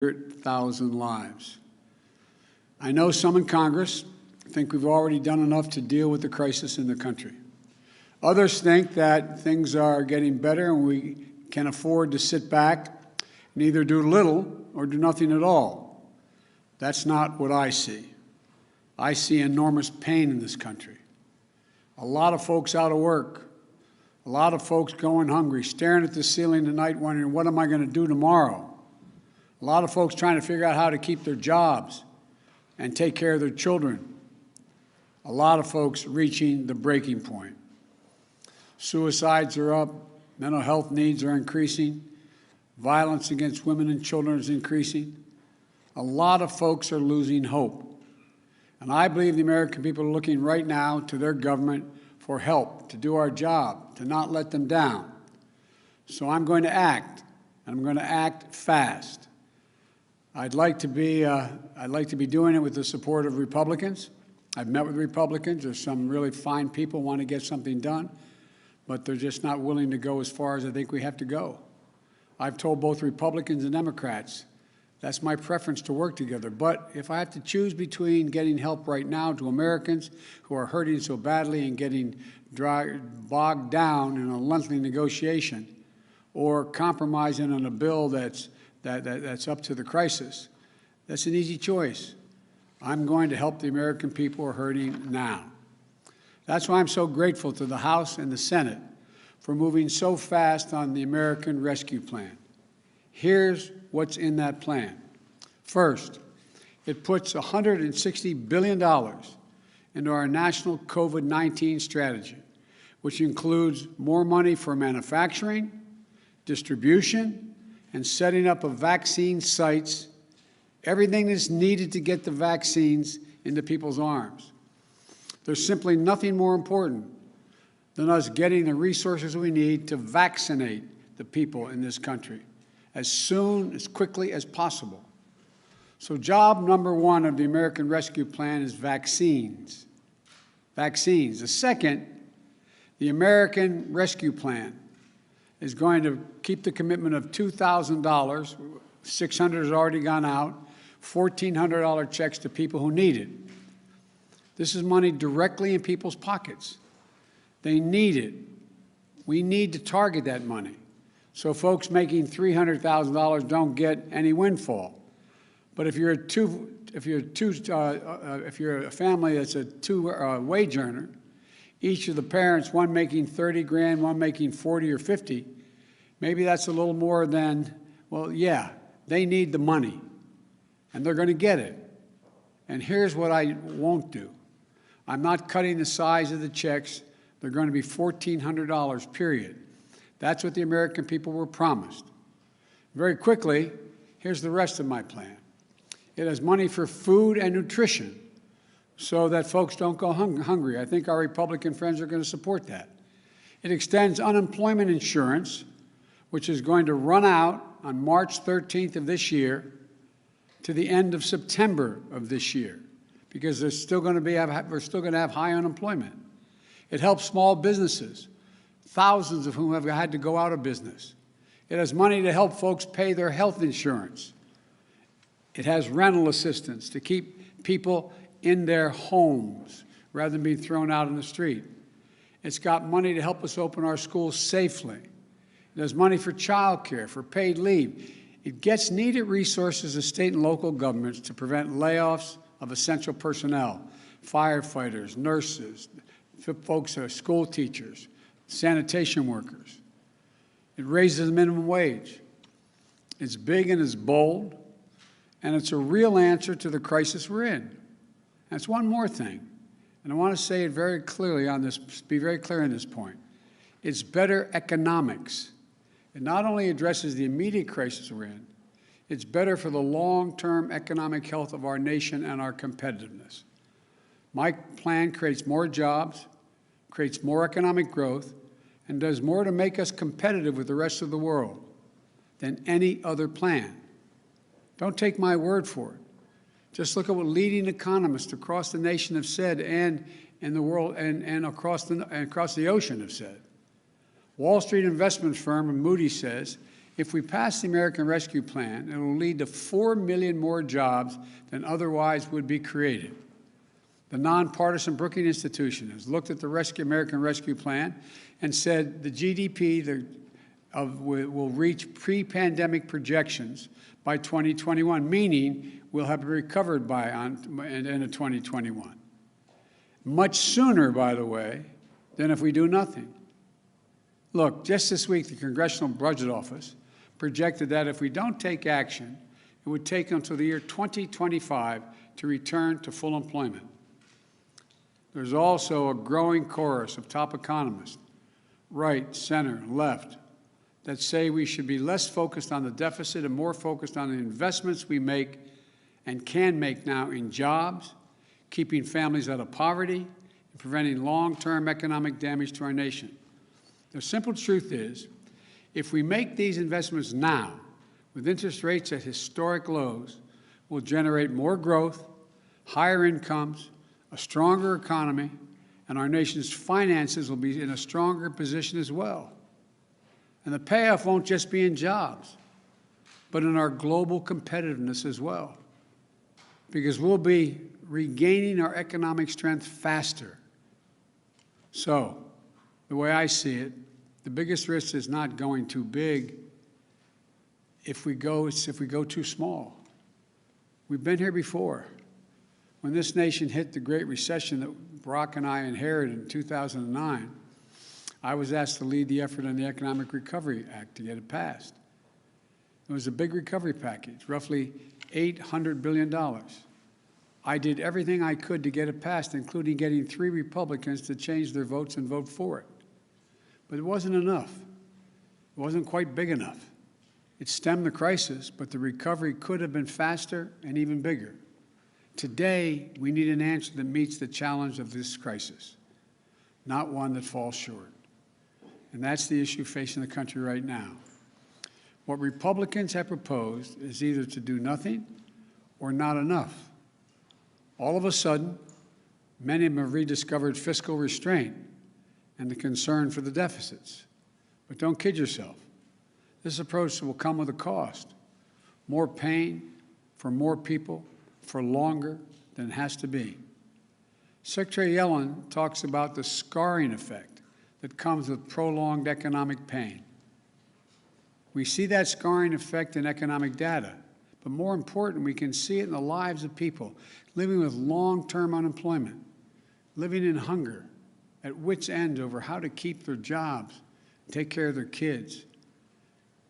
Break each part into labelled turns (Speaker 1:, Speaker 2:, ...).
Speaker 1: 100,000 lives. I know some in Congress think we've already done enough to deal with the crisis in the country. Others think that things are getting better and we can afford to sit back and either do little or do nothing at all. That's not what I see. I see enormous pain in this country. A lot of folks out of work, a lot of folks going hungry, staring at the ceiling tonight wondering, what am I going to do tomorrow? A lot of folks trying to figure out how to keep their jobs and take care of their children. A lot of folks reaching the breaking point. Suicides are up, mental health needs are increasing, violence against women and children is increasing. A lot of folks are losing hope. And I believe the American people are looking right now to their government for help, to do our job, to not let them down. So I'm going to act, and I'm going to act fast. I'd like to be doing it with the support of Republicans. I've met with Republicans. There's some really fine people who want to get something done, but they're just not willing to go as far as I think we have to go. I've told both Republicans and Democrats that's my preference, to work together. But if I have to choose between getting help right now to Americans who are hurting so badly and getting bogged down in a lengthy negotiation, or compromising on a bill that's up to the crisis, that's an easy choice. I'm going to help the American people who are hurting now. That's why I'm so grateful to the House and the Senate for moving so fast on the American Rescue Plan. Here's what's in that plan. First, it puts $160 billion into our national COVID-19 strategy, which includes more money for manufacturing, distribution, and setting up of vaccine sites, everything that's needed to get the vaccines into people's arms. There's simply nothing more important than us getting the resources we need to vaccinate the people in this country as soon, as quickly as possible. So job number one of the American Rescue Plan is vaccines. Vaccines. The second, the American Rescue Plan is going to keep the commitment of $2,000, $600 has already gone out, $1,400 checks to people who need it. This is money directly in people's pockets. They need it. We need to target that money, so folks making $300,000 don't get any windfall. But if you're a family that's a two-wage earner, each of the parents, one making 30 grand, one making 40 or 50, maybe that's a little more than, well, yeah, they need the money, and they're going to get it. And here's what I won't do. I'm not cutting the size of the checks. They're going to be $1,400, period. That's what the American people were promised. Very quickly, here's the rest of my plan. It has money for food and nutrition so that folks don't go hungry. I think our Republican friends are going to support that. It extends unemployment insurance, which is going to run out on March 13th of this year to the end of September of this year, because we're still going to have high unemployment. It helps small businesses, thousands of whom have had to go out of business. It has money to help folks pay their health insurance. It has rental assistance to keep people in their homes rather than being thrown out on the street. It's got money to help us open our schools safely. It has money for child care, for paid leave. It gets needed resources of state and local governments to prevent layoffs of essential personnel, firefighters, nurses, folks who are school teachers, sanitation workers. It raises the minimum wage. It's big and it's bold, and it's a real answer to the crisis we're in. That's one more thing, and I want to say it very clearly on this, be very clear on this point. It's better economics. It not only addresses the immediate crisis we're in, it's better for the long-term economic health of our nation and our competitiveness. My plan creates more jobs, creates more economic growth, and does more to make us competitive with the rest of the world than any other plan. Don't take my word for it. Just look at what leading economists across the nation have said, and in the world and across the ocean have said. Wall Street investment firm Moody's says If we pass the American Rescue Plan, it will lead to 4 million more jobs than otherwise would be created. The nonpartisan Brookings Institution has looked at the American Rescue Plan and said the GDP will reach pre-pandemic projections by 2021, meaning we'll have recovered by end of 2021. Much sooner, by the way, than if we do nothing. Look, just this week, the Congressional Budget Office projected that if we don't take action, it would take until the year 2025 to return to full employment. There's also a growing chorus of top economists, right, center, left, that say we should be less focused on the deficit and more focused on the investments we make and can make now in jobs, keeping families out of poverty, and preventing long-term economic damage to our nation. The simple truth is, if we make these investments now, with interest rates at historic lows, we'll generate more growth, higher incomes, a stronger economy, and our nation's finances will be in a stronger position as well. And the payoff won't just be in jobs, but in our global competitiveness as well, because we'll be regaining our economic strength faster. So, the way I see it, the biggest risk is not going too big if we go too small. We've been here before. When this nation hit the Great Recession that Barack and I inherited in 2009, I was asked to lead the effort on the Economic Recovery Act to get it passed. It was a big recovery package, roughly $800 billion. I did everything I could to get it passed, including getting 3 Republicans to change their votes and vote for it. But it wasn't enough. It wasn't quite big enough. It stemmed the crisis, but the recovery could have been faster and even bigger. Today, we need an answer that meets the challenge of this crisis, not one that falls short. And that's the issue facing the country right now. What Republicans have proposed is either to do nothing or not enough. All of a sudden, many of them have rediscovered fiscal restraint and the concern for the deficits. But don't kid yourself. This approach will come with a cost. More pain for more people for longer than it has to be. Secretary Yellen talks about the scarring effect that comes with prolonged economic pain. We see that scarring effect in economic data, but more important, we can see it in the lives of people living with long-term unemployment, living in hunger, at wits' end over how to keep their jobs, take care of their kids.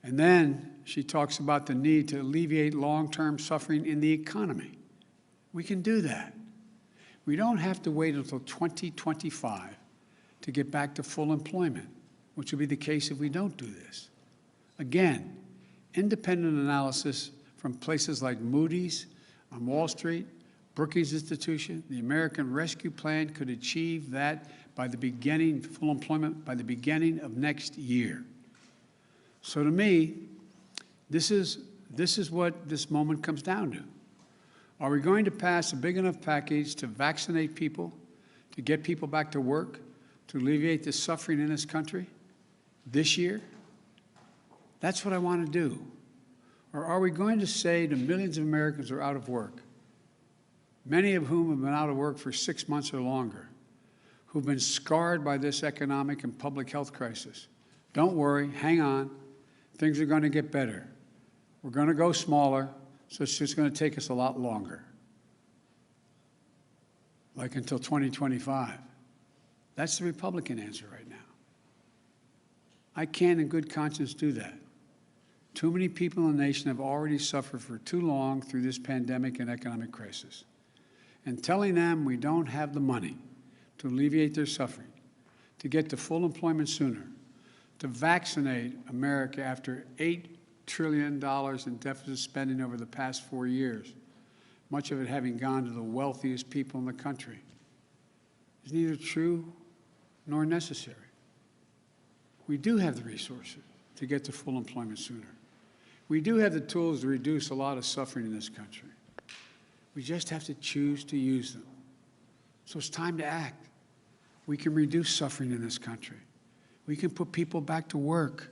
Speaker 1: And then she talks about the need to alleviate long-term suffering in the economy. We can do that. We don't have to wait until 2025 to get back to full employment, which will be the case if we don't do this. Again, independent analysis from places like Moody's on Wall Street, Brookings Institution, the American Rescue Plan could achieve that by the beginning, full employment, by the beginning of next year. So to me, this is what this moment comes down to. Are we going to pass a big enough package to vaccinate people, to get people back to work, to alleviate the suffering in this country this year? That's what I want to do. Or are we going to say to millions of Americans who are out of work, many of whom have been out of work for 6 months or longer, who've been scarred by this economic and public health crisis, don't worry, hang on, things are going to get better. We're going to go smaller, so it's just going to take us a lot longer, like until 2025. That's the Republican answer right now. I can't in good conscience do that. Too many people in the nation have already suffered for too long through this pandemic and economic crisis. And telling them we don't have the money to alleviate their suffering, to get to full employment sooner, to vaccinate America after $8 trillion in deficit spending over the past 4 years, much of it having gone to the wealthiest people in the country, is neither true nor necessary. We do have the resources to get to full employment sooner. We do have the tools to reduce a lot of suffering in this country. We just have to choose to use them. So it's time to act. We can reduce suffering in this country. We can put people back to work.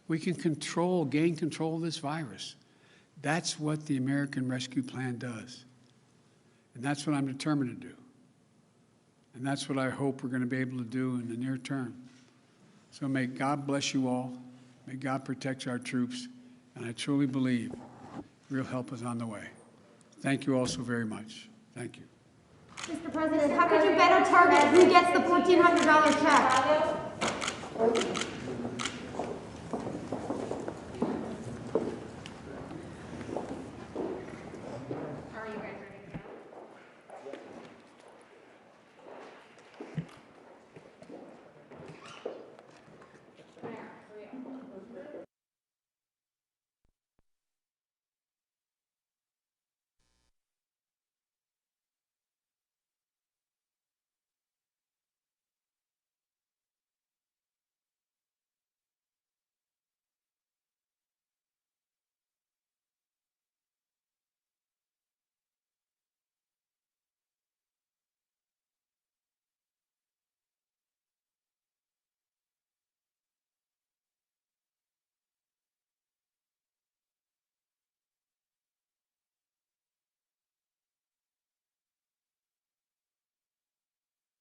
Speaker 1: we can gain control of this virus. That's what the American Rescue Plan does. And that's what I'm determined to do. And that's what I hope we're going to be able to do in the near term. So may God bless you all. May God protect our troops. And I truly believe real help is on the way. Thank you all so very much. Thank you.
Speaker 2: Mr. President, how could you better target who gets the $1,400 check?